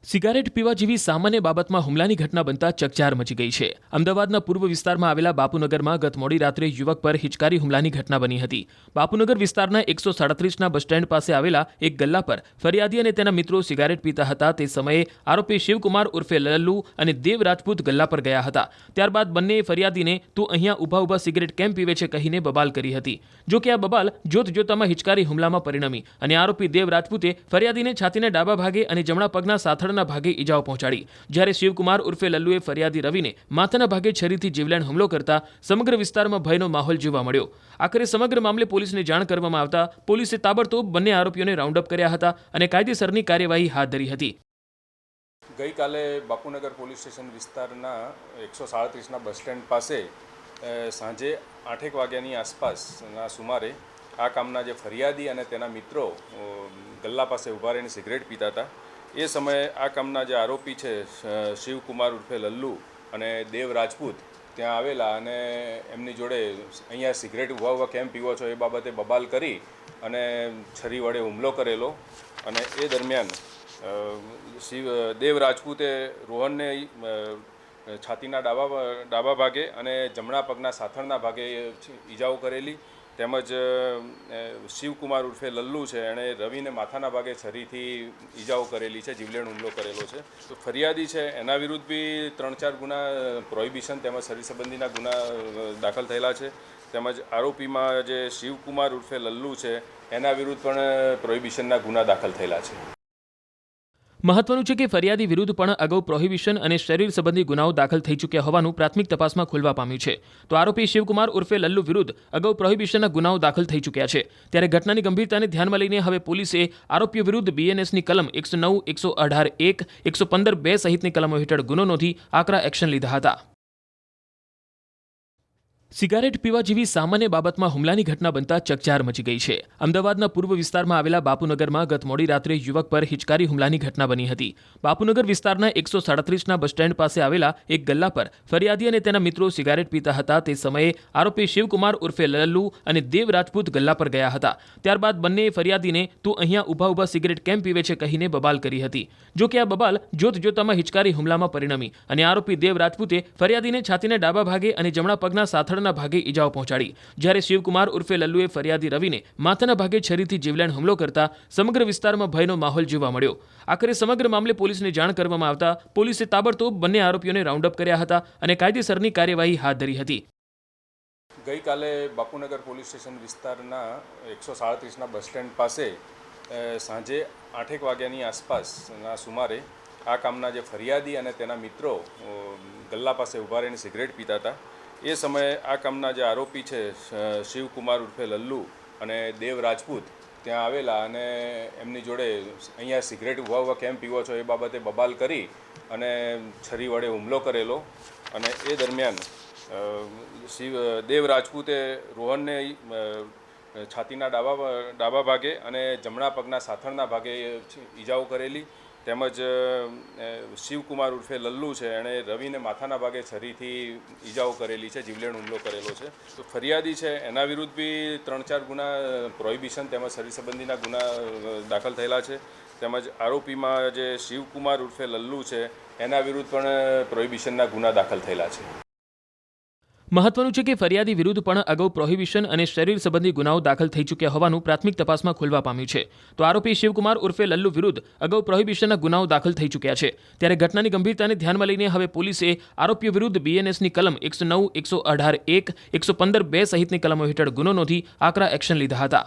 Cigarette પીવા જેવી સામાન્ય બાબતમાં હુમલાની ઘટના બનતા ચકચાર મચી ગઈ છે। અમદાવાદના પૂર્વ વિસ્તારમાં આવેલા બાપુનગરમાં ગત મોડી રાત્રે યુવક પર હિચકારી હુમલાની ઘટના બની હતી। બાપુનગર વિસ્તારના 137ના બસ સ્ટેન્ડ પાસે આવેલા એક ગલ્લા પર ફરિયાદી અને તેના મિત્રો સિગારેટ પીતા હતા। તે સમયે આરોપી શિવકુમાર ઉર્ફે લલ્લુ અને દેવ રાજપૂત ગલ્લા પર ગયા હતા। ત્યારબાદ બંનેએ ફરિયાદીને તું અહીંયા ઊભા ઊભા સિગરેટ કેમ પીવે છે કહીને બબાલ કરી હતી। જો કે આ બબાલ જોતજોતામાં હિચકારી હુમલામાં પરિણમી અને આરોપી દેવ રાજપૂતે ફરિયાદીને છાતીના ડાબા ભાગે અને જમણા પગના સાથળના ભાગે ઈજાઓ પહોંચાડી, જ્યારે શિવકુમાર ઉર્ફે લલ્લુએ ફરિયાદી રવિને માથાના ભાગે છરીથી જીવલેણ હુમલો કરતા સમગ્ર વિસ્તારમાં ભયનો માહોલ જોવા મળ્યો। આખરે સમગ્ર મામલે પોલીસને જાણ કરવામાં આવતા પોલીસે તાબડતોબ બંને આરોપીઓને રાઉન્ડ અપ કર્યા હતા અને કાયદેસરની કાર્યવાહી હાથ ધરી હતી। ગઈકાલે બાપુનગર પોલીસ સ્ટેશન વિસ્તારના 137ના બસ સ્ટેન્ડ પાસે સાંજે 8 વાગ્યાની આસપાસના સુમારે આ કામના જે ફરિયાદી અને તેના મિત્રો ગલ્લા પાસે ઊભા રહીને સિગરેટ પીતા હતા। એ સમયે આ કામના જે આરોપી છે શિવકુમાર ઉર્ફે લલ્લુ અને દેવ રાજપૂત ત્યાં આવેલા અને એમની જોડે અહીંયા સિગરેટ ઊભા કેમ પીવો છો એ બાબતે બબાલ કરી અને છરી વડે હુમલો કરેલો। અને એ દરમિયાન દેવ રાજપૂતે રોહનને છાતીના ડાબા ભાગે અને જમણા પગના સાથળના ભાગે ઈજાઓ કરેલી, તેમજ શિવકુમાર ઉર્ફે લલ્લુ છે એણે રવિને માથાના ભાગે છરીથી ઈજાઓ કરેલી છે, જીવલેણ હુમલો કરેલો છે। તો ફરિયાદી છે એના વિરુદ્ધ બી 3-4 ગુના પ્રોહિબિશન તેમજ શરીર સંબંધીના ગુના દાખલ થયેલા છે, તેમજ આરોપીમાં જે શિવકુમાર ઉર્ફે લલ્લુ છે એના વિરુદ્ધ પણ પ્રોહિબિશનના ગુના દાખલ થયેલા છે। મહત્વનું છે કે ફરિયાદી વિરુદ્ધ પણ અગાઉ પ્રોહિબિશન અને શરીર સંબંધી ગુનાઓ દાખલ થઈ ચૂક્યા હોવાનું પ્રાથમિક તપાસમાં ખુલવા પામ્યું છે। તો આરોપી શિવકુમાર ઉર્ફે લલ્લુ વિરુદ્ધ અગાઉ પ્રોહિબિશનના ગુનાઓ દાખલ થઈ ચૂક્યા છે। ત્યારે ઘટનાની ગંભીરતાને ધ્યાનમાં લઈને હવે પોલીસે આરોપીઓ વિરુદ્ધ બીએનએસની કલમ 109, 118(1), 115(2) સહિતની કલમો હેઠળ ગુનો નોંધી આકરા એક્શન લીધા હતા। સિગારેટ પીવા જેવી સામાન્ય બાબતમાં હુમલાની ઘટના બનતા ચકચાર મચી ગઈ છે। અમદાવાદના પૂર્વ વિસ્તારમાં આવેલા બાપુનગરમાં ગત મોડી રાત્રે યુવક પર હિચકારી હુમલાની ઘટના બની હતી। બાપુનગર વિસ્તારના 137ના બસ સ્ટેન્ડ પાસે આવેલા એક ગલ્લા પર ફરિયાદી અને તેના મિત્રો સિગારેટ પીતા હતા। તે સમયે આરોપી શિવકુમાર ઉર્ફે લલ્લુ અને દેવ રાજપૂત ગલ્લા પર ગયા હતા। ત્યારબાદ બંનેએ ફરિયાદીને તું અહીંયા ઊભા ઊભા સિગરેટ કેમ પીવે છે કહીને બબાલ કરી હતી। જો કે આ બબાલ જોતજોતામાં હિચકારી હુમલામાં પરિણમી અને આરોપી દેવ રાજપૂતે ફરિયાદીને છાતીના ડાબા ભાગે અને જમણા પગના સાથળના ભાગે ઈજાઓ પહોંચાડી, જ્યારે શિવકુમાર ઉર્ફે લલ્લુએ ફરિયાદી રવિને માથાના ભાગે છરીથી જીવલેણ હુમલો કરતા સમગ્ર વિસ્તારમાં ભયનો માહોલ જોવા મળ્યો। આખરે સમગ્ર મામલે પોલીસને જાણ કરવામાં આવતા પોલીસે તાબડતોબ બંને આરોપીઓને રાઉન્ડ અપ કર્યા હતા અને કાયદેસરની કાર્યવાહી હાથ ધરી હતી। ગઈકાલે બાપુનગર પોલીસ સ્ટેશન વિસ્તારના 137ના બસ સ્ટેન્ડ પાસે સાંજે 8 વાગ્યાની આસપાસના સુમારે આ કામના જે ફરિયાદી અને તેના મિત્રો ગલ્લા પાસે ઊભા રહીને સિગરેટ પીતા હતા। એ સમયે આ કામના જે આરોપી છે શિવકુમાર ઉર્ફે લલ્લુ અને દેવ રાજપૂત ત્યાં આવેલા અને એમની જોડે અહીંયા સિગરેટ ઊભા કેમ પીવો છો એ બાબતે બબાલ કરી અને છરી વડે હુમલો કરેલો। અને એ દરમિયાન દેવ રાજપૂતે રોહનને છાતીના ડાબા ભાગે અને જમણા પગના સાથળના ભાગે ઈજાઓ કરેલી, તેમજ શિવકુમાર ઉર્ફે લલ્લુ છે એણે રવિને માથાના ભાગે છરીથી ઈજાઓ કરેલી છે, જીવલેણ હુમલો કરેલો છે। તો ફરિયાદી છે એના વિરુદ્ધ બી 3-4 ગુના પ્રોહિબિશન તેમજ શરીર સંબંધીના ગુના દાખલ થયેલા છે, તેમજ આરોપીમાં જે શિવકુમાર ઉર્ફે લલ્લુ છે એના વિરુદ્ધ પણ પ્રોહિબિશનના ગુના દાખલ થયેલા છે। મહત્વનું છે કે ફરિયાદી વિરુદ્ધ પણ અગાઉ પ્રોહિબિશન અને શરીર સંબંધી ગુનાઓ દાખલ થઈ ચૂક્યા હોવાનું પ્રાથમિક તપાસમાં ખુલવા પામ્યું છે। તો આરોપી શિવકુમાર ઉર્ફે લલ્લુ વિરુદ્ધ અગાઉ પ્રોહિબિશનના ગુનાઓ દાખલ થઈ ચૂક્યા છે। ત્યારે ઘટનાની ગંભીરતાને ધ્યાનમાં લઈને હવે પોલીસે આરોપીઓ વિરુદ્ધ બીએનએસની કલમ 109, 118(1), 115(2) સહિતની કલમો હેઠળ ગુનો નોંધી આકરા એક્શન લીધા હતા।